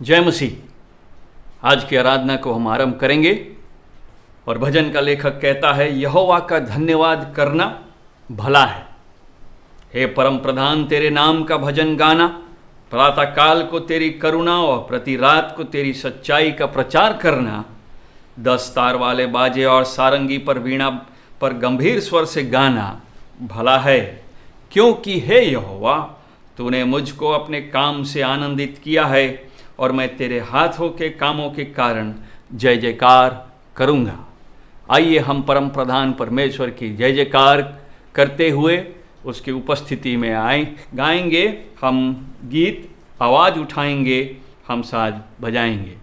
जय मसीह। आज की आराधना को हम आरंभ करेंगे और भजन का लेखक कहता है, यहोवा का धन्यवाद करना भला है। हे परम प्रधान, तेरे नाम का भजन गाना, प्रातः काल को तेरी करुणा और प्रति रात को तेरी सच्चाई का प्रचार करना, 10 तार वाले बाजे और सारंगी पर वीणा पर गंभीर स्वर से गाना भला है। क्योंकि हे यहोवा, तूने मुझको अपने काम से आनंदित किया है और मैं तेरे हाथों के कामों के कारण जय जयकार करूँगा। आइए हम परम प्रधान परमेश्वर की जय जयकार करते हुए उसकी उपस्थिति में गाएंगे। हम गीत आवाज़ उठाएंगे, हम साज बजाएंगे।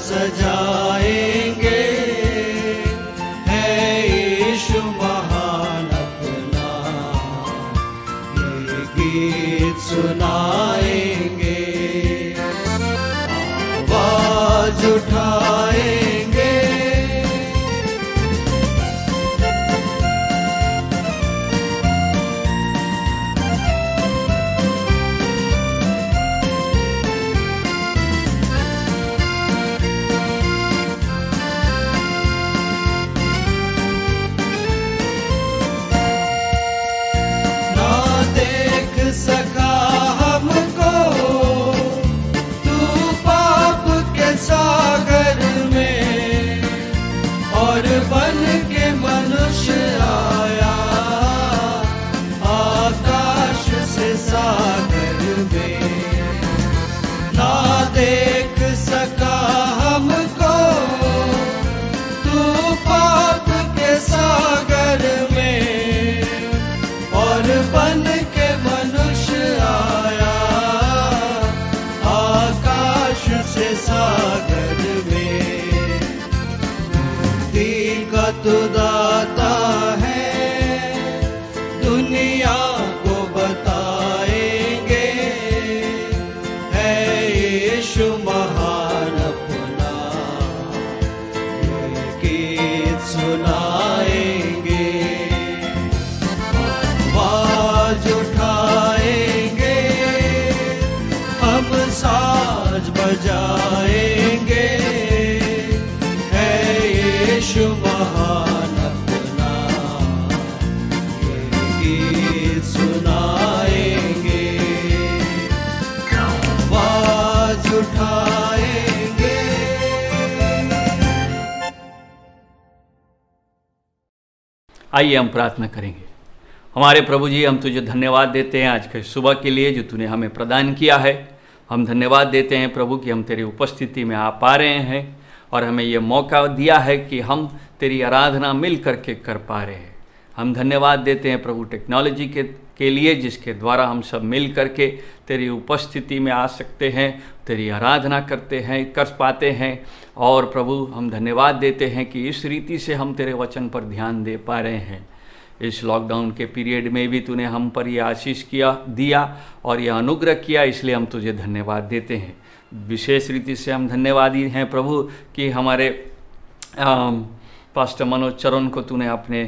सजाएंगे, है यीशु महान अपना, ये गीत सुनाएंगे, आवाज उठाएंगे। सका हम में, ना देख सका हमको तू पाप के सागर में, और बन के मनुष्य आया आकाश से सागर में। मुक्ति का तू दाता है, दुनिया को बताएंगे, है यीशु महान अपना, ये गीत सुनाएंगे, आवाज उठाएंगे, हम साज बजाएंगे, है यीशु महान अपना, ये गीत सुनाएंगे, आवाज उठाएंगे। आइए हम प्रार्थना करेंगे। हमारे प्रभु जी, हम तुझे धन्यवाद देते हैं आज के सुबह के लिए जो तूने हमें प्रदान किया है। हम धन्यवाद देते हैं प्रभु कि हम तेरी उपस्थिति में आ पा रहे हैं और हमें ये मौका दिया है कि हम तेरी आराधना मिल करके कर पा रहे हैं। हम धन्यवाद देते हैं प्रभु टेक्नोलॉजी के लिए जिसके द्वारा हम सब मिल करके तेरी उपस्थिति में आ सकते हैं, तेरी आराधना कर पाते हैं। और प्रभु हम धन्यवाद देते हैं कि इस रीति से हम तेरे वचन पर ध्यान दे पा रहे हैं। इस लॉकडाउन के पीरियड में भी तूने हम पर यह आशीष दिया और यह अनुग्रह किया, इसलिए हम तुझे धन्यवाद देते हैं। विशेष रीति से हम धन्यवादी हैं प्रभु कि हमारे पास्टर मनोज चरण को तूने अपने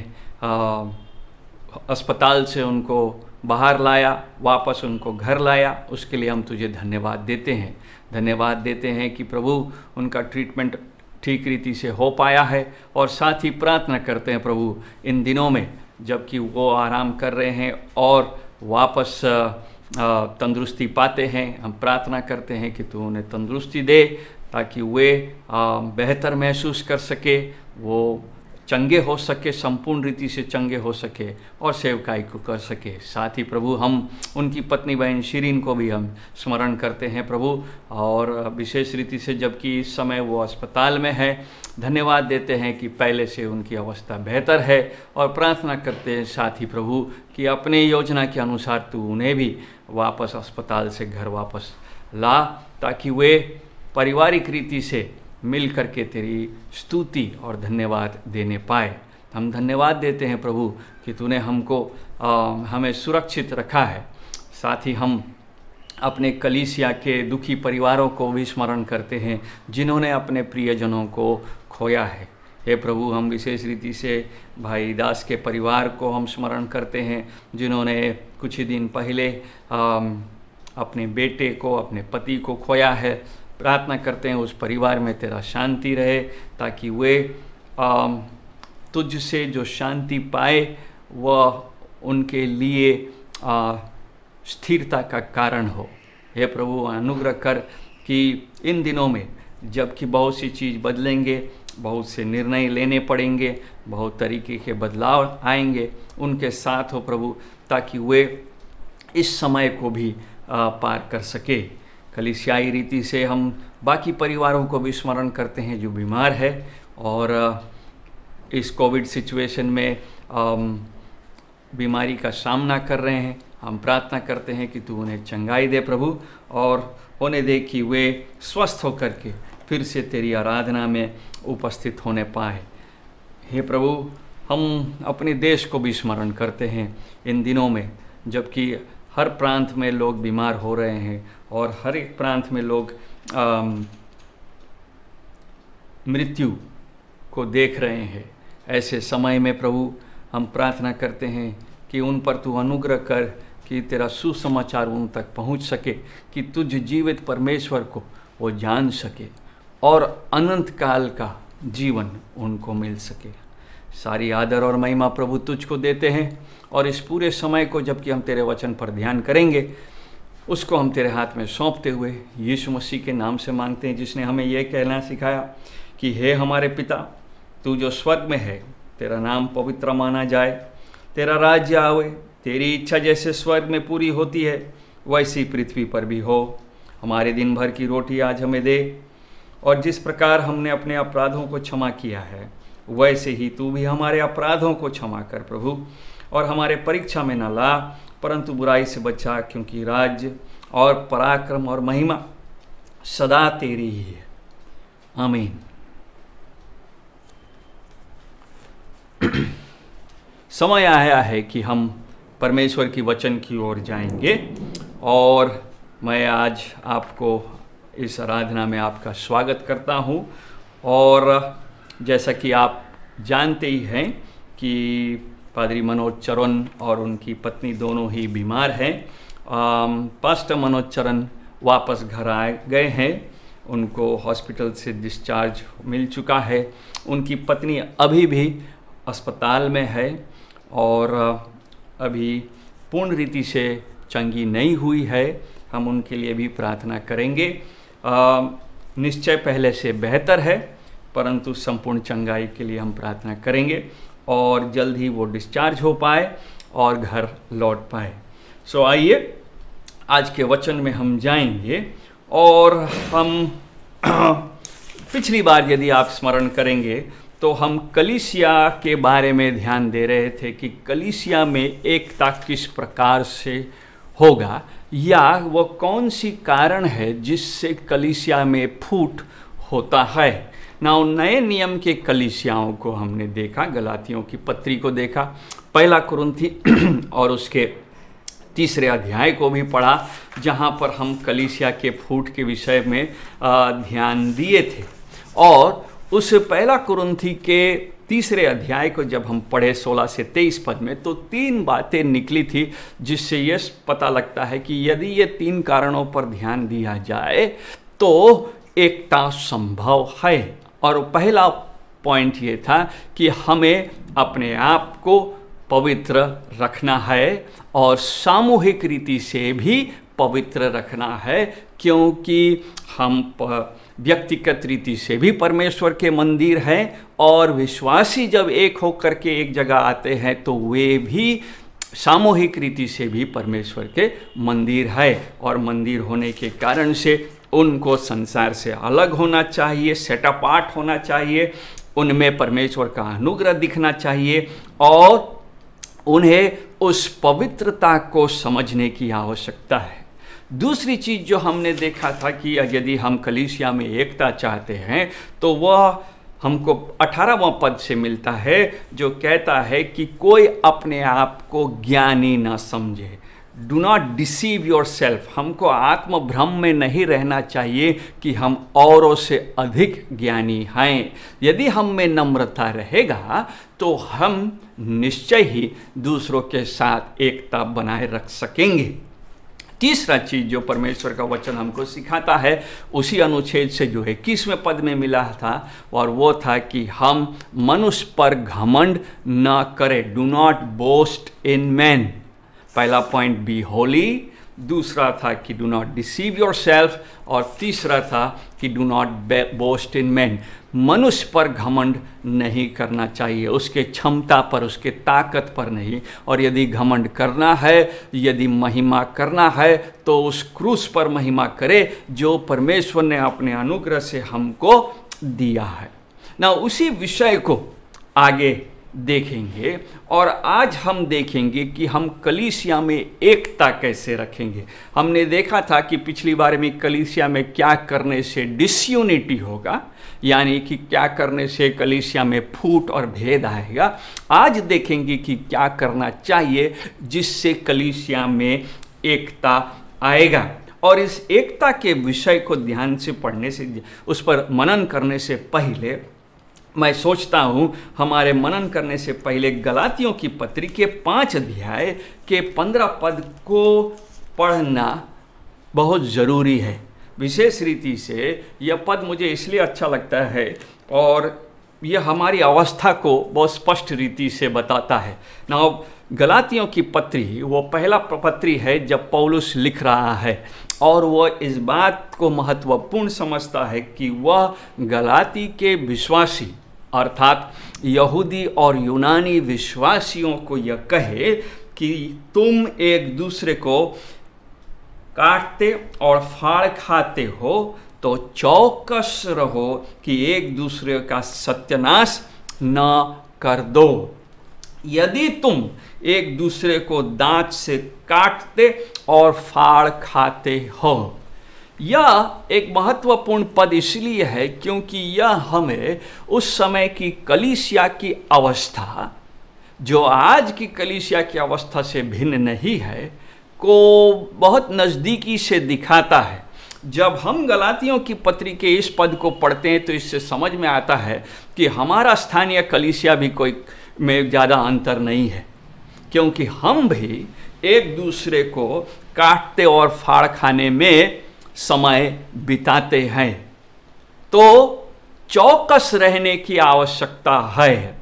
अस्पताल से उनको बाहर लाया, वापस उनको घर लाया, उसके लिए हम तुझे धन्यवाद देते हैं। धन्यवाद देते हैं कि प्रभु उनका ट्रीटमेंट ठीक रीति से हो पाया है। और साथ ही प्रार्थना करते हैं प्रभु इन दिनों में जबकि वो आराम कर रहे हैं और वापस तंदुरुस्ती पाते हैं, हम प्रार्थना करते हैं कि तू उन्हें तंदुरुस्ती दे ताकि वे बेहतर महसूस कर सके, वो चंगे हो सके, संपूर्ण रीति से चंगे हो सके और सेवकाई को कर सके। साथ ही प्रभु हम उनकी पत्नी बहन शिरीन को भी हम स्मरण करते हैं प्रभु, और विशेष रीति से जबकि इस समय वो अस्पताल में है, धन्यवाद देते हैं कि पहले से उनकी अवस्था बेहतर है। और प्रार्थना करते हैं साथ ही प्रभु कि अपने योजना के अनुसार तू उन्हें भी वापस अस्पताल से घर वापस ला ताकि वे पारिवारिक रीति से मिल करके तेरी स्तुति और धन्यवाद देने पाए। हम धन्यवाद देते हैं प्रभु कि तूने हमें सुरक्षित रखा है। साथ ही हम अपने कलीसिया के दुखी परिवारों को भी स्मरण करते हैं जिन्होंने अपने प्रियजनों को खोया है। हे प्रभु, हम विशेष रीति से भाई दास के परिवार को हम स्मरण करते हैं जिन्होंने कुछ ही दिन पहले अपने बेटे को, अपने पति को खोया है। प्रार्थना करते हैं उस परिवार में तेरा शांति रहे ताकि वे तुझसे जो शांति पाए वह उनके लिए स्थिरता का कारण हो। हे प्रभु, अनुग्रह कर कि इन दिनों में जबकि बहुत सी चीज़ बदलेंगे, बहुत से निर्णय लेने पड़ेंगे, बहुत तरीके के बदलाव आएंगे, उनके साथ हो प्रभु ताकि वे इस समय को भी पार कर सके। कलीसियाई रीति से हम बाकी परिवारों को भी स्मरण करते हैं जो बीमार है और इस कोविड सिचुएशन में बीमारी का सामना कर रहे हैं। हम प्रार्थना करते हैं कि तू उन्हें चंगाई दे प्रभु, और होने दे कि वे स्वस्थ होकर के फिर से तेरी आराधना में उपस्थित होने पाए। हे प्रभु, हम अपने देश को भी स्मरण करते हैं इन दिनों में जबकि हर प्रांत में लोग बीमार हो रहे हैं और हर एक प्रांत में लोग मृत्यु को देख रहे हैं। ऐसे समय में प्रभु हम प्रार्थना करते हैं कि उन पर तू अनुग्रह कर कि तेरा सुसमाचार उन तक पहुंच सके, कि तुझ जीवित परमेश्वर को वो जान सके और अनंत काल का जीवन उनको मिल सके। सारी आदर और महिमा प्रभु तुझको देते हैं और इस पूरे समय को जबकि हम तेरे वचन पर ध्यान करेंगे उसको हम तेरे हाथ में सौंपते हुए यीशु मसीह के नाम से मांगते हैं, जिसने हमें यह कहना सिखाया कि हे हमारे पिता, तू जो स्वर्ग में है, तेरा नाम पवित्र माना जाए, तेरा राज्य आवे, तेरी इच्छा जैसे स्वर्ग में पूरी होती है वैसी पृथ्वी पर भी हो। हमारे दिन भर की रोटी आज हमें दे, और जिस प्रकार हमने अपने अपराधों को क्षमा किया है वैसे ही तू भी हमारे अपराधों को क्षमा कर प्रभु। और हमारे परीक्षा में न ला, परंतु बुराई से बचा, क्योंकि राज्य और पराक्रम और महिमा सदा तेरी ही है। आमीन। समय आया है कि हम परमेश्वर की वचन की ओर जाएंगे, और मैं आज आपको इस आराधना में आपका स्वागत करता हूं। और जैसा कि आप जानते ही हैं कि पादरी मनोज चरण और उनकी पत्नी दोनों ही बीमार हैं। पास्टर मनोज चरण वापस घर आ गए हैं, उनको हॉस्पिटल से डिस्चार्ज मिल चुका है। उनकी पत्नी अभी भी अस्पताल में है और अभी पूर्ण रीति से चंगी नहीं हुई है। हम उनके लिए भी प्रार्थना करेंगे। निश्चय पहले से बेहतर है, परंतु संपूर्ण चंगाई के लिए हम प्रार्थना करेंगे और जल्द ही वो डिस्चार्ज हो पाए और घर लौट पाए। सो आइए आज के वचन में हम जाएंगे। और हम पिछली बार यदि आप स्मरण करेंगे तो हम कलीसिया के बारे में ध्यान दे रहे थे कि कलीसिया में एकता किस प्रकार से होगा, या वो कौन सी कारण है जिससे कलीसिया में फूट होता है। नए नियम के कलीसियाओं को हमने देखा, गलातियों की पत्री को देखा, पहला कुरिन्थी और उसके 3 अध्याय को भी पढ़ा, जहाँ पर हम कलीसिया के फूट के विषय में ध्यान दिए थे। और उस पहला कुरिन्थी के 3 अध्याय को जब हम पढ़े 16 से 23 पद में, तो 3 बातें निकली थी जिससे ये पता लगता है कि यदि ये 3 कारणों पर ध्यान दिया जाए तो एकता संभव है। और पहला पॉइंट ये था कि हमें अपने आप को पवित्र रखना है और सामूहिक रीति से भी पवित्र रखना है, क्योंकि हम व्यक्तिगत रीति से भी परमेश्वर के मंदिर हैं, और विश्वासी जब एक होकर के एक जगह आते हैं तो वे भी सामूहिक रीति से भी परमेश्वर के मंदिर है। और मंदिर होने के कारण से उनको संसार से अलग होना चाहिए, सेट अपार्ट होना चाहिए, उनमें परमेश्वर का अनुग्रह दिखना चाहिए, और उन्हें उस पवित्रता को समझने की आवश्यकता है। दूसरी चीज़ जो हमने देखा था कि यदि हम कलीसिया में एकता चाहते हैं तो वह हमको 18वां पद से मिलता है, जो कहता है कि कोई अपने आप को ज्ञानी ना समझे। Do not deceive your self. हमको आत्मभ्रम में नहीं रहना चाहिए कि हम औरों से अधिक ज्ञानी हैं। यदि हम में नम्रता रहेगा तो हम निश्चय ही दूसरों के साथ एकता बनाए रख सकेंगे। तीसरा चीज़ जो परमेश्वर का वचन हमको सिखाता है उसी अनुच्छेद से जो 21वें पद में मिला था, और वो था कि हम मनुष्य पर घमंड न करें। Do not boast in man. पहला पॉइंट बी होली, दूसरा था कि do not deceive your self, और तीसरा था कि do not boast in man. मनुष्य पर घमंड नहीं करना चाहिए, उसके क्षमता पर, उसके ताकत पर नहीं। और यदि घमंड करना है, यदि महिमा करना है, तो उस क्रूस पर महिमा करे जो परमेश्वर ने अपने अनुग्रह से हमको दिया है ना। उसी विषय को आगे देखेंगे, और आज हम देखेंगे कि हम कलीसिया में एकता कैसे रखेंगे। हमने देखा था कि पिछली बार में कलीसिया में क्या करने से डिसयूनिटी होगा, यानी कि क्या करने से कलीसिया में फूट और भेद आएगा। आज देखेंगे कि क्या करना चाहिए जिससे कलीसिया में एकता आएगा। और इस एकता के विषय को ध्यान से पढ़ने से, उस पर मनन करने से पहले, मैं सोचता हूँ हमारे मनन करने से पहले गलातियों की पत्री के 5 अध्याय के 15 पद को पढ़ना बहुत ज़रूरी है। विशेष रीति से यह पद मुझे इसलिए अच्छा लगता है, और यह हमारी अवस्था को बहुत स्पष्ट रीति से बताता है ना। गलातियों की पत्री वो पहला पत्री है जब पौलुस लिख रहा है, और वह इस बात को महत्वपूर्ण समझता है कि वह गलाती के विश्वासी अर्थात यहूदी और यूनानी विश्वासियों को यह कहे कि तुम एक दूसरे को काटते और फाड़ खाते हो तो चौकस रहो कि एक दूसरे का सत्यानाश न कर दो। यदि तुम एक दूसरे को दांत से काटते और फाड़ खाते हो। यह एक महत्वपूर्ण पद इसलिए है क्योंकि यह हमें उस समय की कलीसिया की अवस्था, जो आज की कलीसिया की अवस्था से भिन्न नहीं है, को बहुत नज़दीकी से दिखाता है। जब हम गलातियों की पत्री के इस पद को पढ़ते हैं तो इससे समझ में आता है कि हमारा स्थानीय कलीसिया भी कोई में ज़्यादा अंतर नहीं है, क्योंकि हम भी एक दूसरे को काटते और फाड़ खाने में समय बिताते हैं। तो चौकस रहने की आवश्यकता है।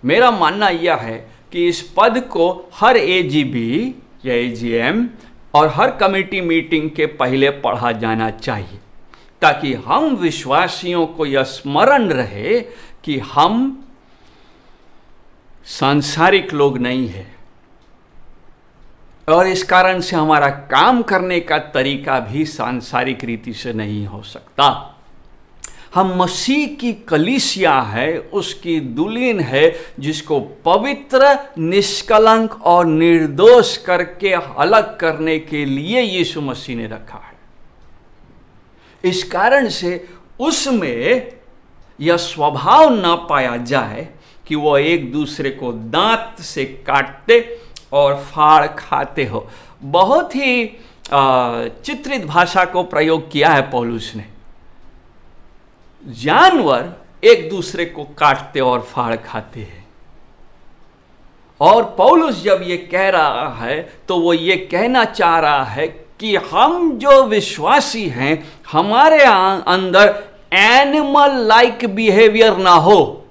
मेरा मानना यह है कि इस पद को हर एजीबी या एजीएम और हर कमेटी मीटिंग के पहले पढ़ा जाना चाहिए, ताकि हम विश्वासियों को यह स्मरण रहे कि हम सांसारिक लोग नहीं हैं, और इस कारण से हमारा काम करने का तरीका भी सांसारिक रीति से नहीं हो सकता। हम मसीह की कलीसिया है, उसकी दुल्हन है, जिसको पवित्र, निष्कलंक और निर्दोष करके अलग करने के लिए यीशु मसीह ने रखा है। इस कारण से उसमें यह स्वभाव न पाया जाए कि वो एक दूसरे को दांत से काटते और फाड़ खाते हो। बहुत ही चित्रित भाषा को प्रयोग किया है पौलुस ने। जानवर एक दूसरे को काटते और फाड़ खाते हैं, और पौलुस जब ये कह रहा है तो वो ये कहना चाह रहा है कि हम जो विश्वासी हैं, हमारे अंदर एनिमल लाइक बिहेवियर ना हो,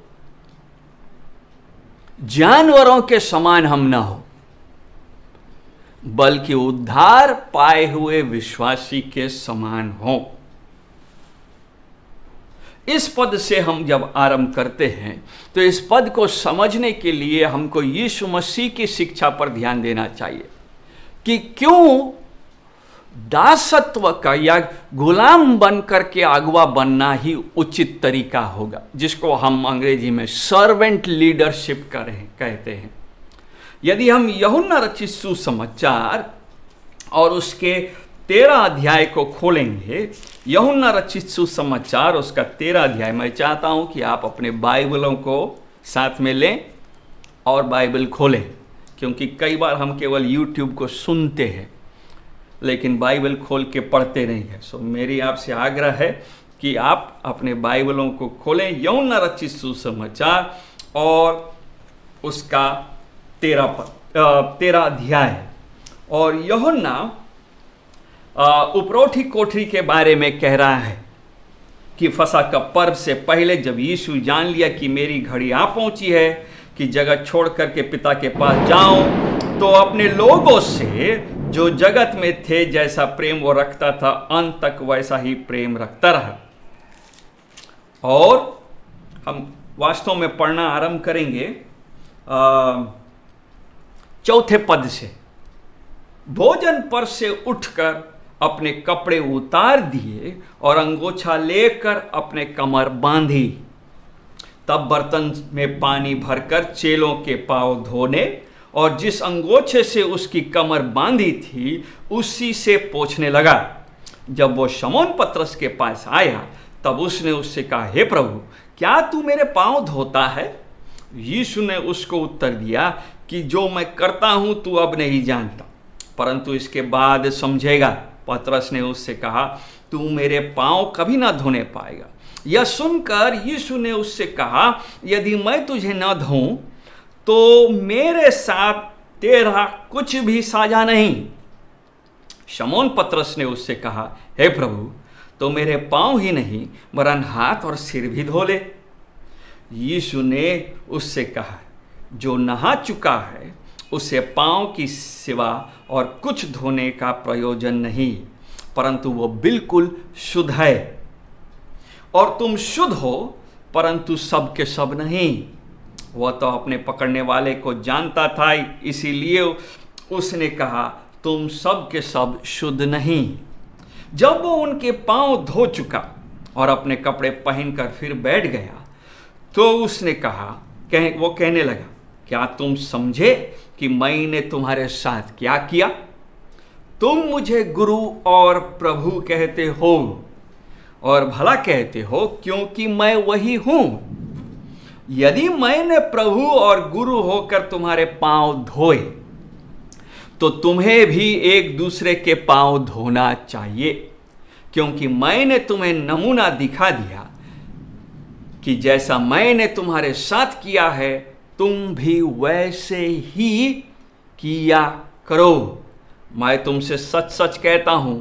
जानवरों के समान हम ना हो, बल्कि उद्धार पाए हुए विश्वासी के समान हो। इस पद से हम जब आरंभ करते हैं तो इस पद को समझने के लिए हमको यीशु मसीह की शिक्षा पर ध्यान देना चाहिए कि क्यों दासत्व का या गुलाम बनकर के अगुआ बनना ही उचित तरीका होगा, जिसको हम अंग्रेजी में सर्वेंट लीडरशिप कहते हैं। यदि हम यूहन्ना रचित सुसमाचार और उसके 13 अध्याय को खोलेंगे, यूहन्ना रचित सुसमाचार उसका 13 अध्याय, मैं चाहता हूं कि आप अपने बाइबलों को साथ में लें और बाइबल खोलें, क्योंकि कई बार हम केवल यूट्यूब को सुनते हैं लेकिन बाइबल खोल के पढ़ते नहीं हैं। सो मेरी आपसे आग्रह है कि आप अपने बाइबलों को खोलें, यूहन्ना रचित सुसमाचार और उसका 13 अध्याय। और यूहन्ना उपरोठी कोठरी के बारे में कह रहा है कि फसह का पर्व से पहले जब यीशु जान लिया कि मेरी घड़ी आ पहुंची है कि जगत छोड़ करके पिता के पास जाऊं, तो अपने लोगों से जो जगत में थे जैसा प्रेम वो रखता था, अंत तक वैसा ही प्रेम रखता रहा। और हम वास्तव में पढ़ना आरंभ करेंगे 4 पद से। भोजन पर से उठकर अपने कपड़े उतार दिए और अंगोछा लेकर अपने कमर बांधी। तब बर्तन में पानी भरकर चेलों के पांव धोने और जिस अंगोछे से उसकी कमर बांधी थी उसी से पोंछने लगा। जब वो शमौन पतरस के पास आया तब उसने उससे कहा, हे प्रभु, क्या तू मेरे पांव धोता है? यीशु ने उसको उत्तर दिया कि जो मैं करता हूं तू अब नहीं जानता, परंतु इसके बाद समझेगा। पतरस ने उससे कहा, तू मेरे पांव कभी ना धोने पाएगा। यह सुनकर यीशु ने उससे कहा, यदि मैं तुझे न धोऊं तो मेरे साथ तेरा कुछ भी साझा नहीं। शमौन पतरस ने उससे कहा, हे प्रभु, तो मेरे पांव ही नहीं वरन हाथ और सिर भी धो ले। यीशु ने उससे कहा, जो नहा चुका है उसे पांव की सिवा और कुछ धोने का प्रयोजन नहीं, परंतु वो बिल्कुल शुद्ध है। और तुम शुद्ध हो, परंतु सब के सब नहीं। वह तो अपने पकड़ने वाले को जानता था, इसीलिए उसने कहा, तुम सब के सब शुद्ध नहीं। जब वो उनके पांव धो चुका और अपने कपड़े पहनकर फिर बैठ गया तो उसने कहा, वो कहने लगा, क्या तुम समझे कि मैंने तुम्हारे साथ क्या किया? तुम मुझे गुरु और प्रभु कहते हो और भला कहते हो क्योंकि मैं वही हूं। यदि मैंने प्रभु और गुरु होकर तुम्हारे पांव धोए तो तुम्हें भी एक दूसरे के पांव धोना चाहिए, क्योंकि मैंने तुम्हें नमूना दिखा दिया कि जैसा मैंने तुम्हारे साथ किया है तुम भी वैसे ही किया करो। मैं तुमसे सच सच कहता हूं,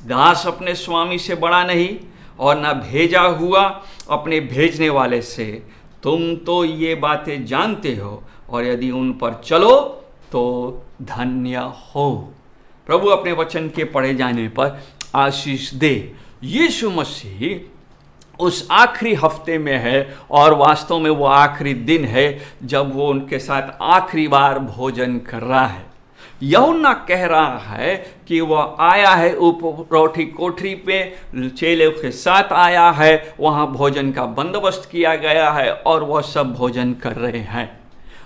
दास अपने स्वामी से बड़ा नहीं और न भेजा हुआ अपने भेजने वाले से। तुम तो ये बातें जानते हो और यदि उन पर चलो तो धन्य हो। प्रभु अपने वचन के पढ़े जाने पर आशीष दे। यीशु मसीह उस आखिरी हफ्ते में है और वास्तव में वो आखिरी दिन है जब वो उनके साथ आखिरी बार भोजन कर रहा है। यूहन्ना कह रहा है कि वह आया है रोटी कोठरी पे, चेलों के साथ आया है, वहाँ भोजन का बंदोबस्त किया गया है और वह सब भोजन कर रहे हैं।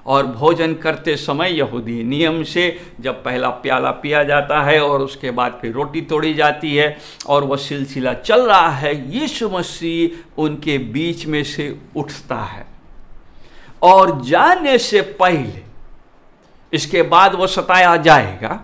और भोजन करते समय यहूदी नियम से जब पहला प्याला पिया जाता है और उसके बाद फिर रोटी तोड़ी जाती है और वह सिलसिला चल रहा है, यीशु मसीह उनके बीच में से उठता है और जाने से पहले, इसके बाद वो सताया जाएगा,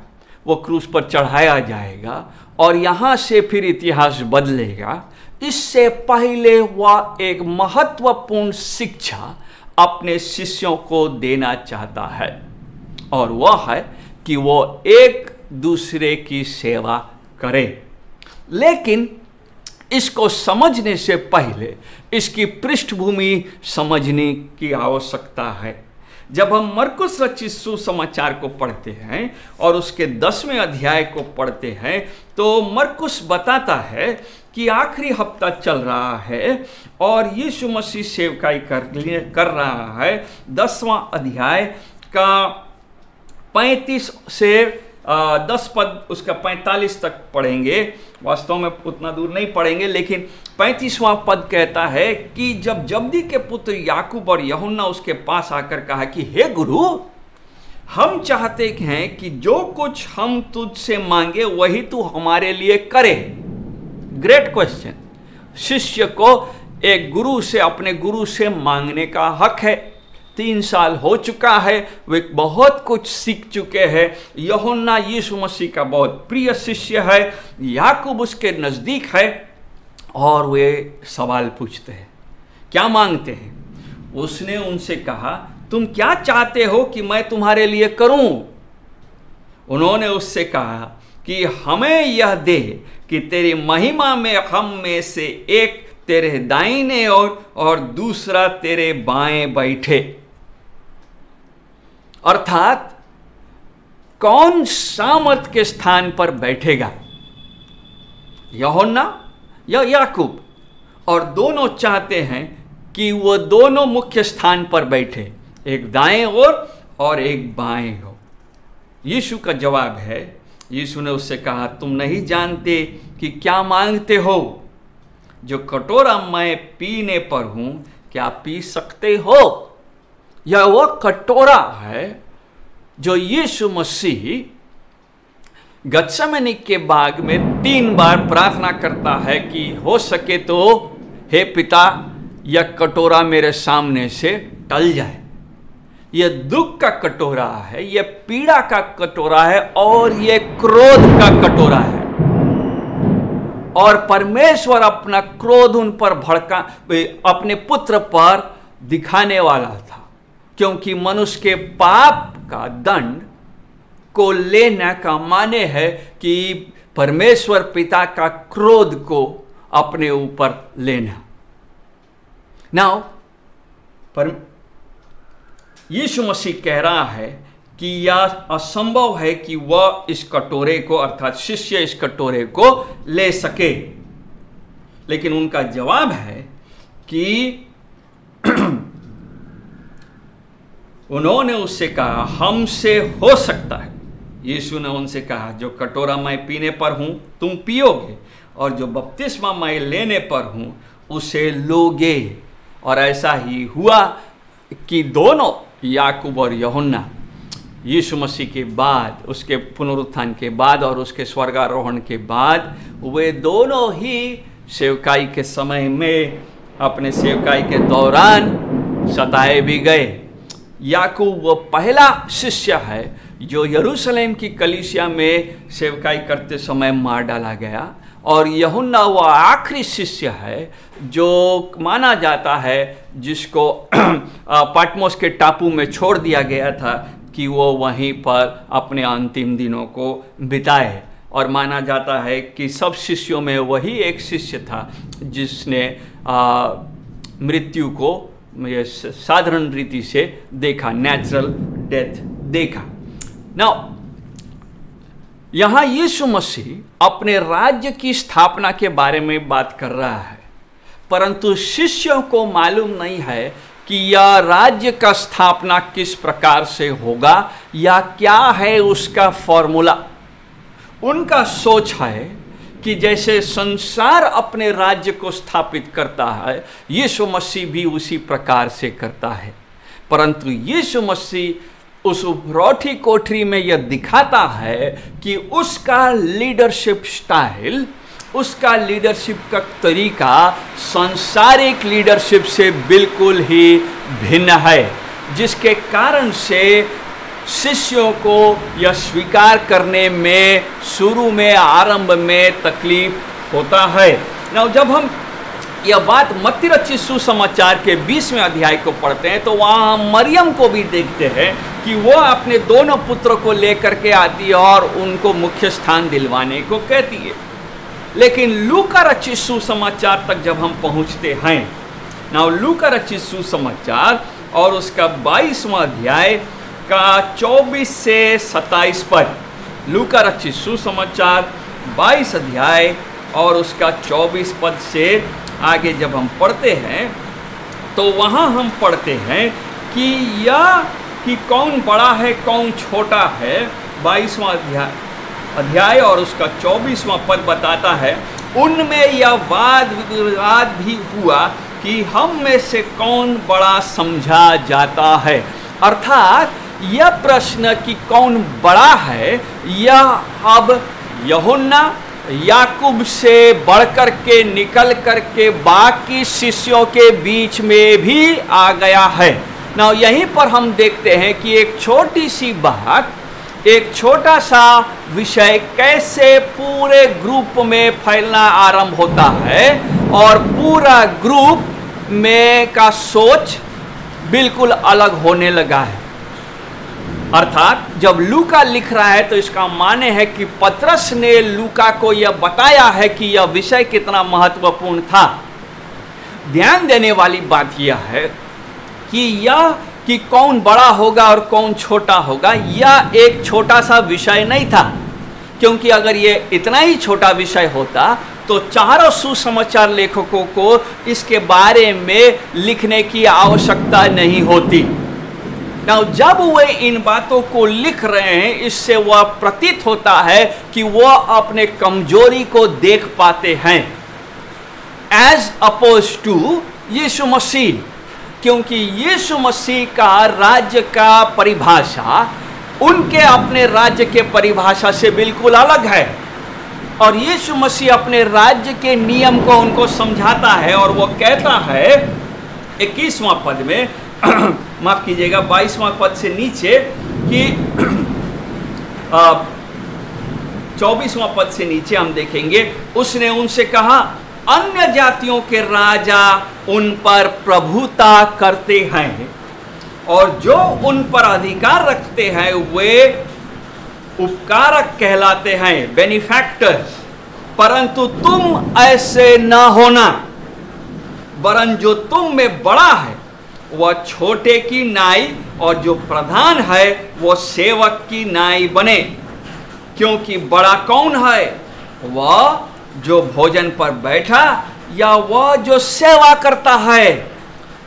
वो क्रूस पर चढ़ाया जाएगा और यहाँ से फिर इतिहास बदलेगा। इससे पहले वह एक महत्वपूर्ण शिक्षा अपने शिष्यों को देना चाहता है और वह है कि वो एक दूसरे की सेवा करें। लेकिन इसको समझने से पहले इसकी पृष्ठभूमि समझने की आवश्यकता है। जब हम मरकुस रचित सुसमाचार को पढ़ते हैं और उसके 10वें अध्याय को पढ़ते हैं तो मरकुस बताता है कि आखिरी हफ्ता चल रहा है और यीशु मसीह सेवकाई कर रहा है। 10वां अध्याय का 35 से 10 पद उसका 45 तक पढ़ेंगे। वास्तव में उतना दूर नहीं पढ़ेंगे, लेकिन 35वां पद कहता है कि जब जब्दी के पुत्र याकूब और यूहन्ना उसके पास आकर कहा कि हे गुरु, हम चाहते हैं कि जो कुछ हम तुझसे मांगे वही तू हमारे लिए करे। Great question. शिष्य को एक गुरु से, अपने गुरु से मांगने का हक है। 3 साल हो चुका है, वे बहुत कुछ सीख चुके हैं। यूहन्ना यीशु मसीह का बहुत प्रिय शिष्य है, याकूब उसके नज़दीक है और वे सवाल पूछते हैं, क्या मांगते हैं? उसने उनसे कहा, तुम क्या चाहते हो कि मैं तुम्हारे लिए करूं? उन्होंने उससे कहा कि हमें यह दे कि तेरी महिमा में हम में से एक तेरे दाहिने और दूसरा तेरे बाएं बैठे। अर्थात कौन सामर्थ के स्थान पर बैठेगा, यूहन्ना या याकूब? और दोनों चाहते हैं कि वो दोनों मुख्य स्थान पर बैठे, एक दाएं ओर और एक बाएं हो। यीशु का जवाब है, यीशु ने उससे कहा, तुम नहीं जानते कि क्या मांगते हो? जो कटोरा मैं पीने पर हूं क्या पी सकते हो? यह वह कटोरा है जो यीशु मसीह गत्सेमनी के बाग में 3 बार प्रार्थना करता है कि हो सके तो हे पिता, यह कटोरा मेरे सामने से टल जाए। यह दुख का कटोरा है, यह पीड़ा का कटोरा है और यह क्रोध का कटोरा है। और परमेश्वर अपना क्रोध उन पर भड़का अपने पुत्र पर दिखाने वाला था, क्योंकि मनुष्य के पाप का दंड को लेना का माने है कि परमेश्वर पिता का क्रोध को अपने ऊपर लेना। नाउ पर यीशु मसीह कह रहा है कि यह असंभव है कि वह इस कटोरे को, अर्थात शिष्य इस कटोरे को ले सके। लेकिन उनका जवाब है कि उन्होंने उससे कहा, हमसे हो सकता है यीशु ने उनसे कहा, जो कटोरा मैं पीने पर हूँ तुम पियोगे, और जो बपतिस्मा मैं लेने पर हूँ उसे लोगे। और ऐसा ही हुआ कि दोनों, याकूब और यूहन्ना, यीशु मसीह के बाद, उसके पुनरुत्थान के बाद और उसके स्वर्गारोहण के बाद, वे दोनों ही सेवकाई के समय में, अपने सेवकाई के दौरान सताए भी गए। याकूब वो पहला शिष्य है जो यरूशलेम की कलीसिया में सेवकाई करते समय मार डाला गया, और यूहन्ना वो आखिरी शिष्य है जो माना जाता है जिसको पाटमोस के टापू में छोड़ दिया गया था कि वो वहीं पर अपने अंतिम दिनों को बिताए। और माना जाता है कि सब शिष्यों में वही एक शिष्य था जिसने मृत्यु को साधारण रीति से देखा, नेचुरल डेथ देखा। नाउ यहाँ यीशु मसीह अपने राज्य की स्थापना के बारे में बात कर रहा है, परंतु शिष्यों को मालूम नहीं है कि यह राज्य का स्थापना किस प्रकार से होगा या क्या है उसका फॉर्मूला। उनका सोच है कि जैसे संसार अपने राज्य को स्थापित करता है, यीशु मसीह भी उसी प्रकार से करता है। परंतु यीशु मसीह उस रोटी कोठरी में यह दिखाता है कि उसका लीडरशिप स्टाइल, उसका लीडरशिप का तरीका सांसारिक लीडरशिप से बिल्कुल ही भिन्न है, जिसके कारण से शिष्यों को यह स्वीकार करने में शुरू में, आरंभ में तकलीफ होता है। ना जब हम यह बात मत्ती रचित सुसमाचार के 20वें अध्याय को पढ़ते हैं तो वहाँ हम मरियम को भी देखते हैं कि वो अपने दोनों पुत्रों को लेकर के आती है और उनको मुख्य स्थान दिलवाने को कहती है। लेकिन लूका रचित सुसमाचार तक जब हम पहुँचते हैं, ना लूका रचित सुसमाचार और उसका 22वां अध्याय का 24 से 27 पद, लूका रचित सुसमाचार 22 अध्याय और उसका 24 पद से आगे जब हम पढ़ते हैं तो वहाँ हम पढ़ते हैं कि कौन बड़ा है कौन छोटा है। 22वां अध्याय और उसका 24वां पद बताता है, उनमें यह वाद विवाद भी हुआ कि हम में से कौन बड़ा समझा जाता है। अर्थात यह प्रश्न कि कौन बड़ा है, यह अब यूहन्ना याकूब से बढ़कर के निकल करके बाकी शिष्यों के बीच में भी आ गया है। ना यहीं पर हम देखते हैं कि एक छोटी सी बात, एक छोटा सा विषय कैसे पूरे ग्रुप में फैलना आरंभ होता है और पूरा ग्रुप में का सोच बिल्कुल अलग होने लगा है। अर्थात जब लूका लिख रहा है तो इसका माने है कि पतरस ने लूका को यह बताया है कि यह विषय कितना महत्वपूर्ण था। ध्यान देने वाली बात यह है कि कौन बड़ा होगा और कौन छोटा होगा, यह एक छोटा सा विषय नहीं था, क्योंकि अगर ये इतना ही छोटा विषय होता तो चारों सुसमाचार लेखकों को इसके बारे में लिखने की आवश्यकता नहीं होती। ना जब वे इन बातों को लिख रहे हैं, इससे वह प्रतीत होता है कि वह अपने कमजोरी को देख पाते हैं एज अपोज टू यीशु मसीह, क्योंकि यीशु मसीह का राज्य का परिभाषा उनके अपने राज्य के परिभाषा से बिल्कुल अलग है। और यीशु मसीह अपने राज्य के नियम को उनको समझाता है और वो कहता है 21वां पद में माफ कीजिएगा 22वां पद से नीचे कि 24वां पद से नीचे हम देखेंगे, उसने उनसे कहा, अन्य जातियों के राजा उन पर प्रभुता करते हैं और जो उन पर अधिकार रखते हैं वे उपकारक कहलाते हैं, बेनिफैक्टर्स। परंतु तुम ऐसे न होना, वरन जो तुम में बड़ा है वह छोटे की नाई और जो प्रधान है वह सेवक की नाई बने। क्योंकि बड़ा कौन है, वह जो भोजन पर बैठा या वह जो सेवा करता है?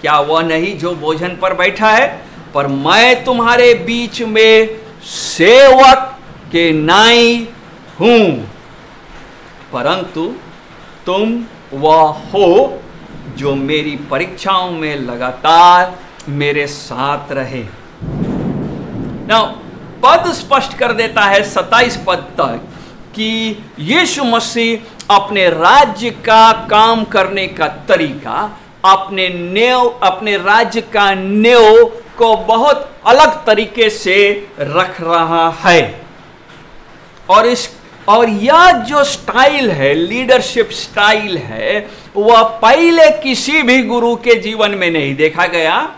क्या वह नहीं जो भोजन पर बैठा है? पर मैं तुम्हारे बीच में सेवक के नाई हूं, परंतु तुम वह हो जो मेरी परीक्षाओं में लगातार मेरे साथ रहे। Now, पद स्पष्ट कर देता है 27 पद तक कि यीशु मसीह अपने राज्य का काम करने का तरीका, अपने राज्य का नेव को बहुत अलग तरीके से रख रहा है। और यह जो स्टाइल है, लीडरशिप स्टाइल है, वह पहले किसी भी गुरु के जीवन में नहीं देखा गया,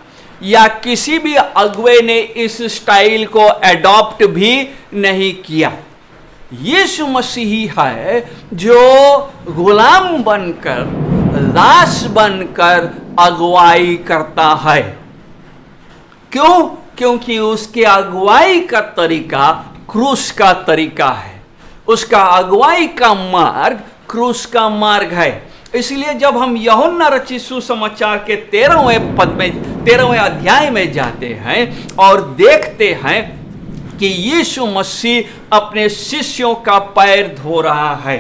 या किसी भी अगुवे ने इस स्टाइल को एडॉप्ट भी नहीं किया। यीशु मसीह ही है जो गुलाम बनकर, दास बनकर अगुवाई करता है। क्यों? क्योंकि उसके अगुवाई का तरीका क्रूस का तरीका है, उसका अगुवाई का मार्ग क्रूस का मार्ग है। इसलिए जब हम यूहन्ना रचित सुसमाचार के 13वें अध्याय में जाते हैं और देखते हैं कि यीशु मसीह अपने शिष्यों का पैर धो रहा है।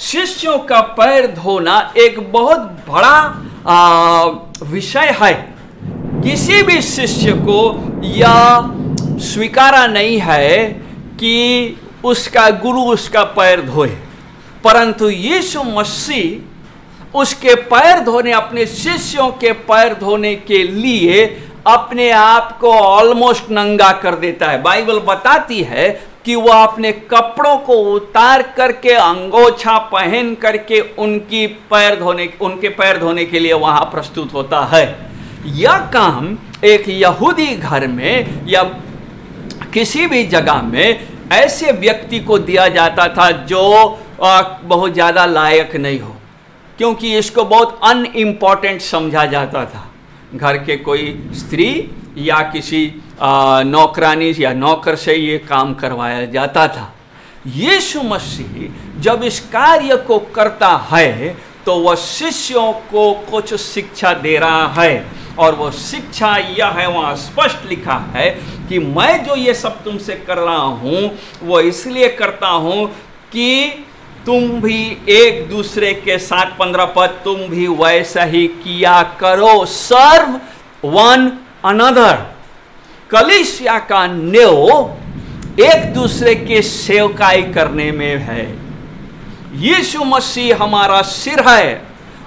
शिष्यों का पैर धोना एक बहुत बड़ा विषय है। किसी भी शिष्य को यह स्वीकारा नहीं है कि उसका गुरु उसका पैर धोए, परंतु यीशु मसीह उसके पैर धोने, अपने शिष्यों के पैर धोने के लिए अपने आप को ऑलमोस्ट नंगा कर देता है। बाइबल बताती है कि वह अपने कपड़ों को उतार करके, अंगोछा पहन करके उनके पैर धोने के लिए वहां प्रस्तुत होता है। यह काम एक यहूदी घर में या किसी भी जगह में ऐसे व्यक्ति को दिया जाता था जो बहुत ज़्यादा लायक नहीं हो, क्योंकि इसको बहुत अनइम्पॉर्टेंट समझा जाता था। घर के कोई स्त्री या किसी नौकरानी या नौकर से ये काम करवाया जाता था। यीशु मसीह जब इस कार्य को करता है तो वह शिष्यों को कुछ शिक्षा दे रहा है, और वो शिक्षा यह है, वहाँ स्पष्ट लिखा है कि मैं जो ये सब तुमसे कर रहा हूँ वो इसलिए करता हूँ कि तुम भी एक दूसरे के साथ, 15 पद, तुम भी वैसा ही किया करो। सर्व वन अनदर। कलीसिया का नेव एक दूसरे के सेवकाई करने में है। यीशु मसीह हमारा सिर है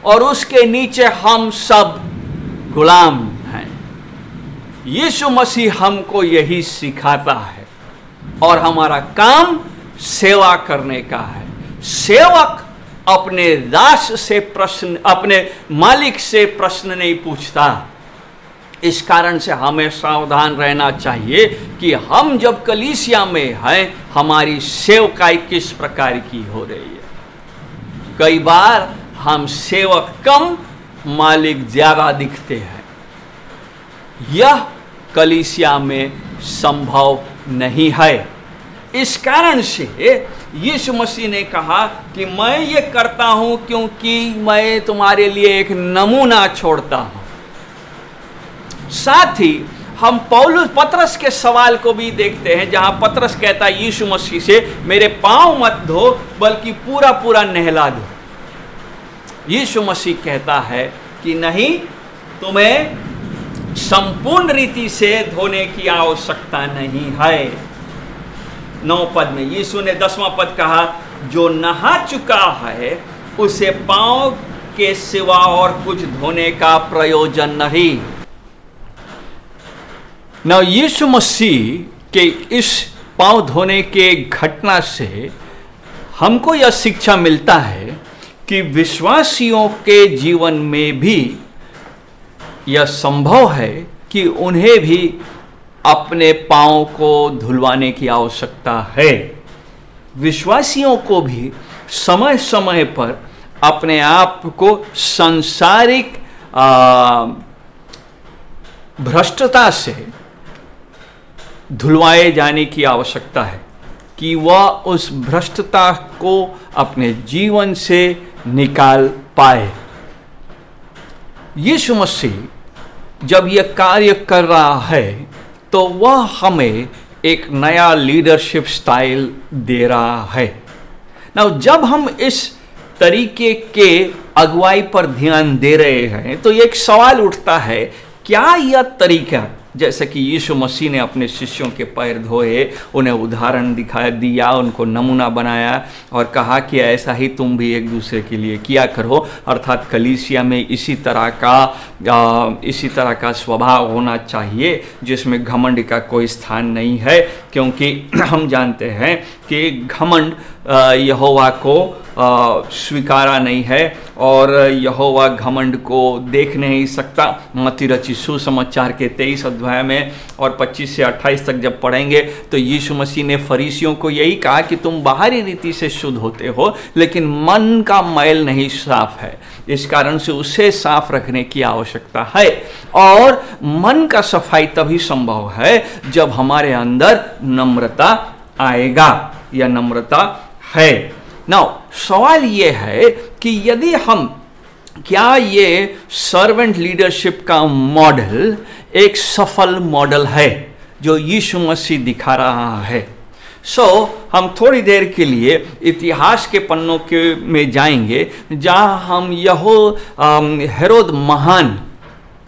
और उसके नीचे हम सब गुलाम हैं। यीशु मसीह हमको यही सिखाता है और हमारा काम सेवा करने का है। सेवक अपने दास से प्रश्न, अपने मालिक से प्रश्न नहीं पूछता। इस कारण से हमें सावधान रहना चाहिए कि हम जब कलीसिया में हैं हमारी सेवकाई किस प्रकार की हो रही है। कई बार हम सेवक कम, मालिक ज्यादा दिखते हैं। यह कलीसिया में संभव नहीं है। इस कारण से यीशु मसीह ने कहा कि मैं ये करता हूं क्योंकि मैं तुम्हारे लिए एक नमूना छोड़ता हूं। साथ ही हम पतरस के सवाल को भी देखते हैं, जहां पतरस कहता है यीशु मसीह से, मेरे पांव मत धो बल्कि पूरा पूरा नहला दो। यीशु मसीह कहता है कि नहीं, तुम्हें संपूर्ण रीति से धोने की आवश्यकता नहीं है। 9 पद में यीशु ने 10वां पद कहा, जो नहा चुका है उसे पांव के सिवा और कुछ धोने का प्रयोजन नहीं। ना यीशु मसीह के इस पांव धोने के घटना से हमको यह शिक्षा मिलता है कि विश्वासियों के जीवन में भी यह संभव है कि उन्हें भी अपने पांव को धुलवाने की आवश्यकता है। विश्वासियों को भी समय समय पर अपने आप को सांसारिक भ्रष्टता से धुलवाए जाने की आवश्यकता है कि वह उस भ्रष्टता को अपने जीवन से निकाल पाए। यीशु मसीह जब यह कार्य कर रहा है तो वह हमें एक नया लीडरशिप स्टाइल दे रहा है। नाउ जब हम इस तरीके के अगुवाई पर ध्यान दे रहे हैं तो एक सवाल उठता है, क्या यह तरीका, जैसे कि यीशु मसीह ने अपने शिष्यों के पैर धोए, उन्हें उदाहरण दिखा दिया, उनको नमूना बनाया और कहा कि ऐसा ही तुम भी एक दूसरे के लिए किया करो, अर्थात कलीसिया में इसी तरह का स्वभाव होना चाहिए जिसमें घमंड का कोई स्थान नहीं है, क्योंकि हम जानते हैं कि घमंड यहोवा को स्वीकारा नहीं है और यहोवा घमंड को देख नहीं सकता। मत्ती रचित सुसमाचार के 23 अध्याय में और 25 से 28 तक जब पढ़ेंगे तो यीशु मसीह ने फरीसियों को यही कहा कि तुम बाहरी रीति से शुद्ध होते हो लेकिन मन का मैल नहीं साफ है, इस कारण से उसे साफ रखने की आवश्यकता है। और मन का सफाई तभी संभव है जब हमारे अंदर नम्रता आएगा या नम्रता है। नाउ सवाल ये है कि यदि हम, क्या ये सर्वेंट लीडरशिप का मॉडल एक सफल मॉडल है जो यीशु मसीह दिखा रहा है? हम थोड़ी देर के लिए इतिहास के पन्नों में जाएंगे जहां हम हेरोद महान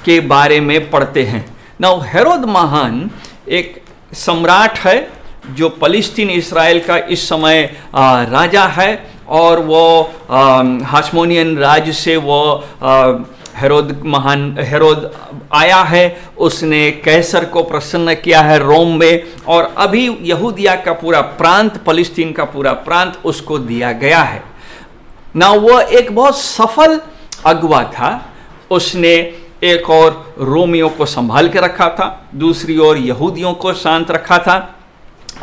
के बारे में पढ़ते हैं। नाउ हेरोद महान एक सम्राट है जो फलस्तीन इस्राएल का इस समय राजा है और वो हाशमोनियन राज्य से वो हेरोद आया है, उसने कैसर को प्रसन्न किया है रोम में और अभी यहूदिया का पूरा प्रांत, फलस्तीन का पूरा प्रांत उसको दिया गया है। ना वो एक बहुत सफल अगुवा था, उसने एक और रोमियों को संभाल के रखा था, दूसरी ओर यहूदियों को शांत रखा था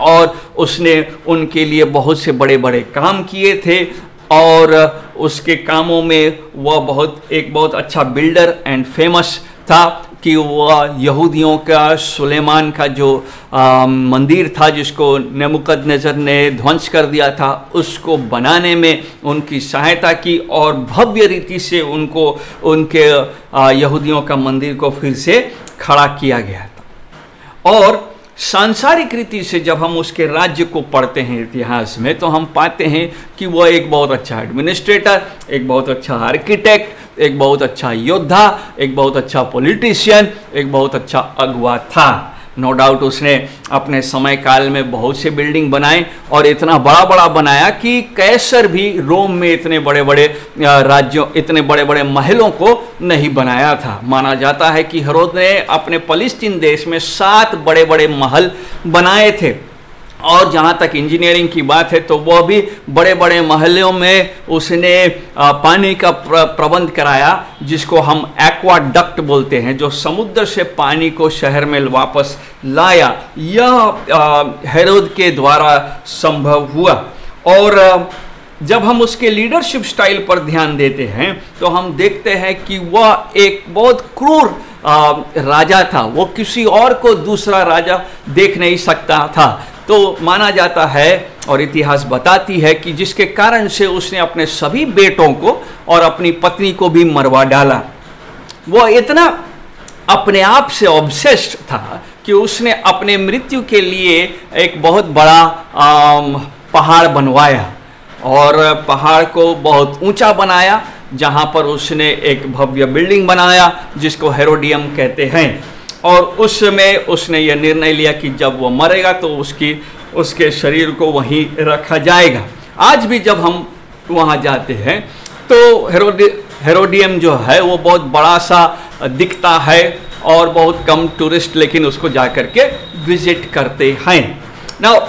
और उसने उनके लिए बहुत से बड़े बड़े काम किए थे और उसके कामों में वह एक बहुत अच्छा बिल्डर एंड फेमस था कि वह यहूदियों का सुलेमान का जो मंदिर था जिसको नेबुकदनेस्सर ने ध्वंस कर दिया था, उसको बनाने में उनकी सहायता की और भव्य रीति से उनके यहूदियों का मंदिर को फिर से खड़ा किया गया था। और सांसारिक रीति से जब हम उसके राज्य को पढ़ते हैं इतिहास में तो हम पाते हैं कि वह एक बहुत अच्छा एडमिनिस्ट्रेटर, एक बहुत अच्छा आर्किटेक्ट, एक बहुत अच्छा योद्धा, एक बहुत अच्छा पॉलिटिशियन, एक बहुत अच्छा अगुवा था। नो डाउट उसने अपने समय काल में बहुत से बिल्डिंग बनाए और इतना बड़ा बड़ा बनाया कि कैसर भी रोम में इतने बड़े बड़े राज्यों, इतने बड़े बड़े महलों को नहीं बनाया था। माना जाता है कि हेरोद ने अपने फलस्तीन देश में 7 बड़े बड़े महल बनाए थे और जहाँ तक इंजीनियरिंग की बात है तो वह भी बड़े बड़े महलों में उसने पानी का प्रबंध कराया जिसको हम एक्वाडक्ट बोलते हैं, जो समुद्र से पानी को शहर में वापस लाया। यह हेरोद के द्वारा संभव हुआ। और जब हम उसके लीडरशिप स्टाइल पर ध्यान देते हैं तो हम देखते हैं कि वह एक बहुत क्रूर राजा था, वो किसी और को दूसरा राजा देख नहीं सकता था। तो माना जाता है और इतिहास बताती है कि जिसके कारण से उसने अपने सभी बेटों को और अपनी पत्नी को भी मरवा डाला। वो इतना अपने आप से ऑब्सेस्ड था कि उसने अपने मृत्यु के लिए एक बहुत बड़ा पहाड़ बनवाया और पहाड़ को बहुत ऊंचा बनाया, जहां पर उसने एक भव्य बिल्डिंग बनाया जिसको हेरोडियम कहते हैं। और उस समय उसने यह निर्णय लिया कि जब वो मरेगा तो उसके शरीर को वहीं रखा जाएगा। आज भी जब हम वहाँ जाते हैं तो हेरोडियम जो है वो बहुत बड़ा सा दिखता है और बहुत कम टूरिस्ट लेकिन उसको जा कर के विजिट करते हैं। नाउ